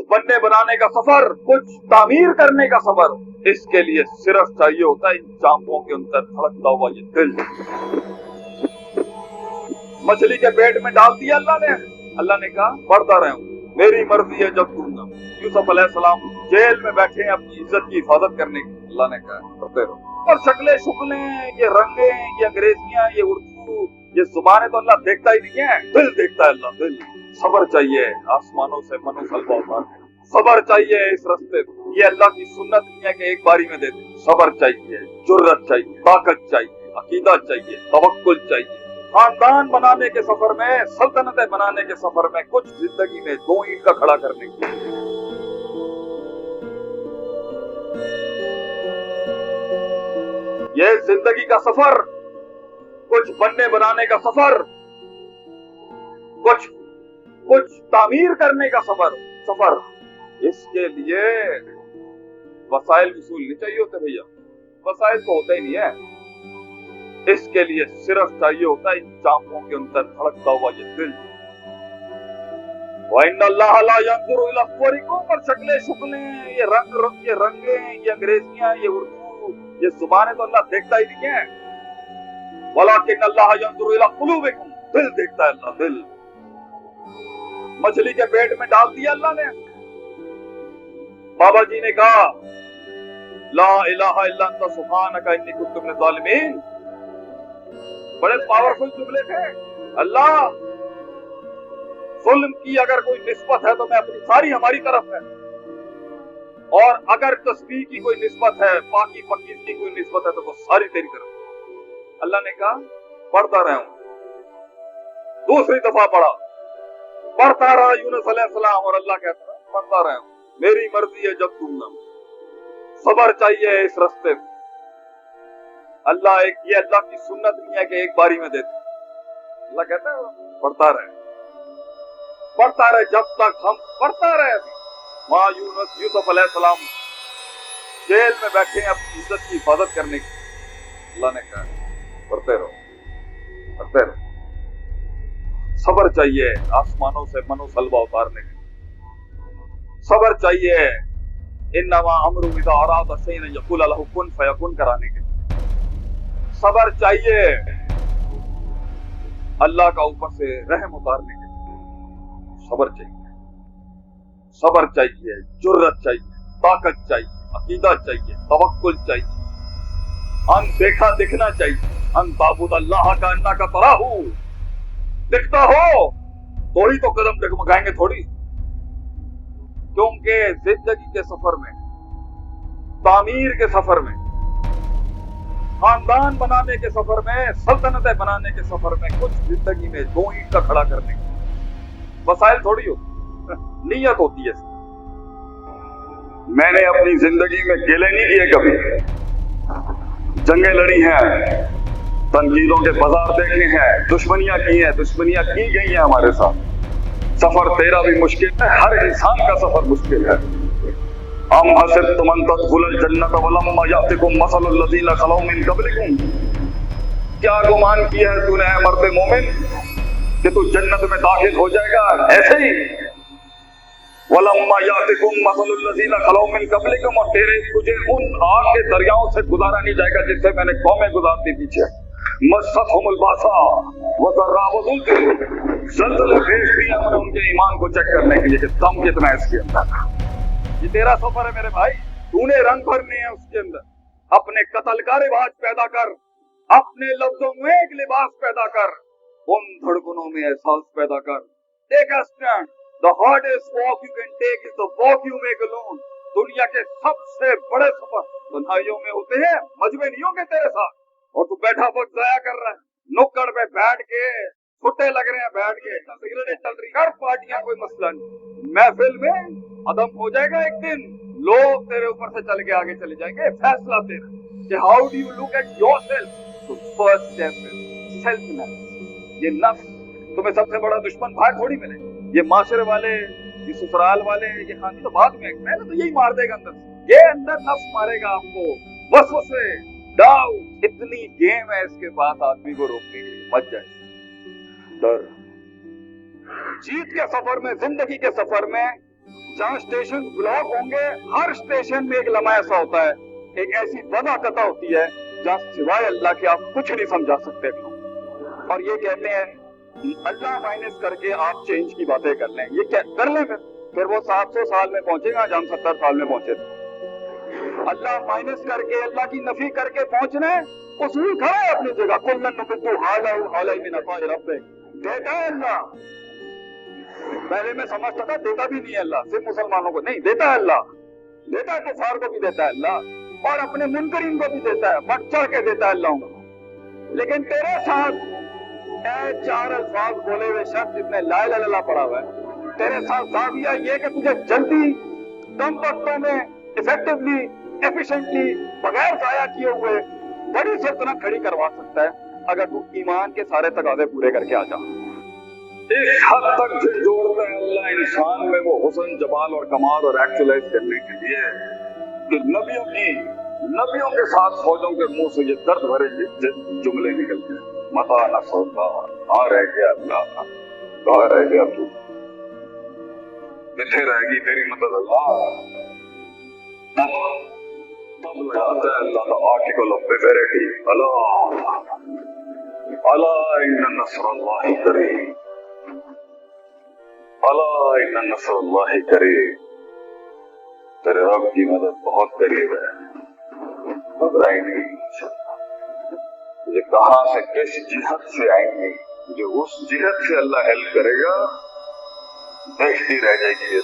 बनने बनाने का सफर, कुछ तामीर करने का सफर, इसके लिए सिर्फ चाहिए होता है इन चांपों के अंदर धड़कता हुआ ये दिल। मछली के पेट में डाल दिया अल्लाह ने कहा बढ़ता रहे, मेरी मर्जी है जब दूंगा। यूसुफ अलैहिस्सलाम जेल में बैठे हैं अपनी इज्जत की हिफाजत करने की, अल्लाह ने कहा करते रहो। और शक्लें शुक्लें, ये रंगे, ये अंग्रेजियां, ये उर्दू, ये जुबानें तो अल्लाह देखता ही नहीं है, दिल देखता है अल्लाह, दिल। सबर चाहिए आसमानों से मनो सलवा उतारने, सबर चाहिए इस रास्ते में। ये अल्लाह की सुन्नत नहीं है कि एक बारी में दे दे। सबर चाहिए, जुर्रत चाहिए, ताकत चाहिए, अकीदा चाहिए, तवक्कुल चाहिए। खानदान बनाने के सफर में, सल्तनतें बनाने के सफर में, कुछ जिंदगी में 2 ईंट का खड़ा करने की। ये जिंदगी का सफर, कुछ बनने बनाने का सफर, कुछ तामीर करने का सफर, इसके लिए वसाइल वसूल नहीं चाहिए होते भैया, वसाइल तो होता ही नहीं है। इसके लिए सिर्फ चाहिए होता है इन चांपों के अंदर धड़कता हुआ ये दिल। वइन्नल्लाह ला यंजुरु इला सुवरिकुम, पर शक्लें शुक्लें, ये रंगे, ये अंग्रेजियां, ये उर्दू, ये जुबानें तो अल्लाह देखता ही नहीं है। वलाकिन्नल्लाह यंजुरु इला कुलूबिकुम, दिल देखता है अल्लाह, दिल। मछली के पेट में डाल दिया अल्लाह ने। बाबा जी ने कहा ला इलाहा इल्ला अंता सुब्हानका इन्नी कुन्तु मिनज़ ज़ालिमीन। बड़े पावरफुल जुमले थे। अल्लाह, जुल्म की अगर कोई निस्बत है तो मैं अपनी सारी हमारी तरफ है, और अगर तस्बीह की कोई निस्बत है, पाकी पकीज़ की कोई निस्बत है तो वो सारी तेरी तरफ। अल्लाह ने कहा पढ़ता रहा हूं। दूसरी दफा पढ़ा, पढ़ता रहा यूनुस अलैहिस्सलाम, और अल्लाह कहता रहा पढ़ता रहा हूं, मेरी मर्जी है जब दूंगा। सबर चाहिए इस रास्ते में। अल्लाह ये अल्लाह की सुन्नत नहीं है कि एक बारी में देते। अल्लाह कहता है पढ़ता रहे जब तक हम पढ़ता रहे। माँ यूसुफ अलैहिस्सलाम जेल में बैठे हैं अपनी इज्जत की हिफाजत करने की। अल्लाह ने कहा पढ़ते रहो। सबर चाहिए आसमानों से मनो सलवा उतारने की, सबर चाहिए इन्नमा अमरु इज़ा अरादा शैअन यक़ूल लहु कुन फयकुन कराने के, सबर चाहिए अल्लाह का ऊपर से रहम उतारने के। सबर चाहिए, जुर्रत चाहिए, ताकत चाहिए, अकीदा चाहिए, तवक्कुल चाहिए, अनदेखा दिखना चाहिए। अन ताबुद अल्लाह का अन्नका तराहू, दिखता हो तो ही तो कदम डगमगाएंगे थोड़ी। क्योंकि जिंदगी के सफर में, तामीर के सफर में, खानदान बनाने के सफर में, सल्तनतें बनाने के सफर में, कुछ जिंदगी में 2 ईंट का खड़ा करने की वसाइल थोड़ी होती, नीयत होती है। मैंने अपनी जिंदगी में गिले नहीं किए कभी, जंगें लड़ी हैं, तनकीदों के बाजार देखे हैं, दुश्मनियां की हैं, दुश्मनियां की गई हैं हमारे साथ। सफर तेरा भी मुश्किल है, हर इंसान का सफर मुश्किल है। अम हसिबतुम अन तदखुलल जन्नत वलम्मा यातिकुम मसलुल लज़ीना खलौ मिन क़ब्लिकुम, क्या गुमान किया है तूने मर्द मोमिन कि तू जन्नत में दाखिल हो जाएगा ऐसे ही। वलम्मा यातिकुम मसलुल लज़ीना खलौ मिन क़ब्लिकुम, और तुझे उन आग के दरियाओं से गुजारा नहीं जाएगा जिससे मैंने कौमें गुजार दी पीछे। मस्सतहुमुल बासा व ज़र्रा व ज़ुल्ज़िलू, ज़ल्ज़ले भेज दिया हमने उनके ईमान को चेक करने के लिए कि दम कितना है इसके अंदर। ये तेरा सफर है मेरे भाई, तूने रंग भरने हैं उसके अंदर। अपने कत्ल का रिवाज पैदा कर, अपने लफ्जों में एक लिबास पैदा कर, उन धड़कनों में एहसास पैदा कर। Take a stand, the hardest walk you can take is the walk you make alone. दुनिया के सबसे बड़े सफर तन्हाइयों में होते हैं, मजबे नहीं होंगे तेरे साथ। और तू बैठा वक्त जाया कर रहा है, नुक्कड़ पे बैठ के छुट्टे लग रहे हैं, बैठ के सिगरेटें चल रही, कर पार्टियां, कोई मसला नहीं। महफिल में अदम हो जाएगा एक दिन, लोग तेरे ऊपर से चल के आगे चले जाएंगे। फैसला तेरा कि how do you look at yourself. तो फर्स्ट स्टेप है सेल्फ नॉलेज। ये नफ्स तुम्हें सबसे बड़ा दुश्मन भाई थोड़ी मिले। ये माशरे वाले, ये ससुराल वाले, ये खानी तो बाद में, पहले तो यही मार देगा अंदर से। ये अंदर नफ्स मारेगा आपको, वसवसे, डाउट। इतनी गेम है इसके पास आदमी को रोकने के लिए, मत जाए। डर जीत के सफर में, जिंदगी के सफर में जहाँ स्टेशन ब्लॉक होंगे, हर स्टेशन में एक लम्हा ऐसा होता है, एक ऐसी वजह कथा होती है जहाँ सिवाय अल्लाह के आप कुछ नहीं समझा सकते। और ये कहते हैं अल्लाह माइनस करके आप चेंज की बातें कर लें, ये क्या कर लें? फिर वो 700 साल में पहुंचेगा जहाँ हम 70 साल में पहुंचे थे। अल्लाह माइनस करके, अल्लाह की नफी करके पहुंचना है, उसूल खड़ा है अपनी जगह। कुल्लन नुबिद्दु हालहु हालई मिन अताइ रब्बिक, देता है अल्लाह। पहले मैं समझता था देता भी नहीं है अल्लाह, सिर्फ मुसलमानों को नहीं देता है अल्लाह, देता है कुफार को भी देता है अल्लाह, और अपने मुनकरीन को भी देता है, बढ़ चढ़ के देता है अल्लाह उनको। लेकिन तेरे साथ ए 4 अल्फाज बोले हुए शख्स जिसने ला इलाहा इल्लल्लाह पढ़ा हुआ है, तेरे साथ जाविया ये कि तुझे जल्दी कम वक्तों में इफेक्टिवली एफिशिएंटली बगैर जाया किए हुए बड़ी सल्तनत खड़ी करवा सकता है अगर तू ईमान के सारे तकाजे पूरे करके आ जा। इस हद तक से जोड़ता है अल्लाह इंसान में वो हुस्न, जमाल और कमाल और एक्चुअलाइज करने के लिए कि नबियों के साथ फौजों के मुंह से ये दर्द भरे जुमले निकलते हैं, मता नसरुल्लाह, कहाँ रह गया अल्लाह, कहाँ रह गया तू, किथे रहेगी तेरी मदद अल्लाह। तब लगाता है अल्लाह का आर्टिकल ऑफ प्रिपेरेटी, अला इन्ना नसरुल्लाहि करीब, अला इन्ना नसरुल्लाहि करीब, तेरे रब की मदद बहुत करीब है, घबराई नहीं। ये कहां से किस जिहत से आएंगे, जो उस जिहत से अल्लाह हेल्प करेगा, देखती रह जाएगी ये।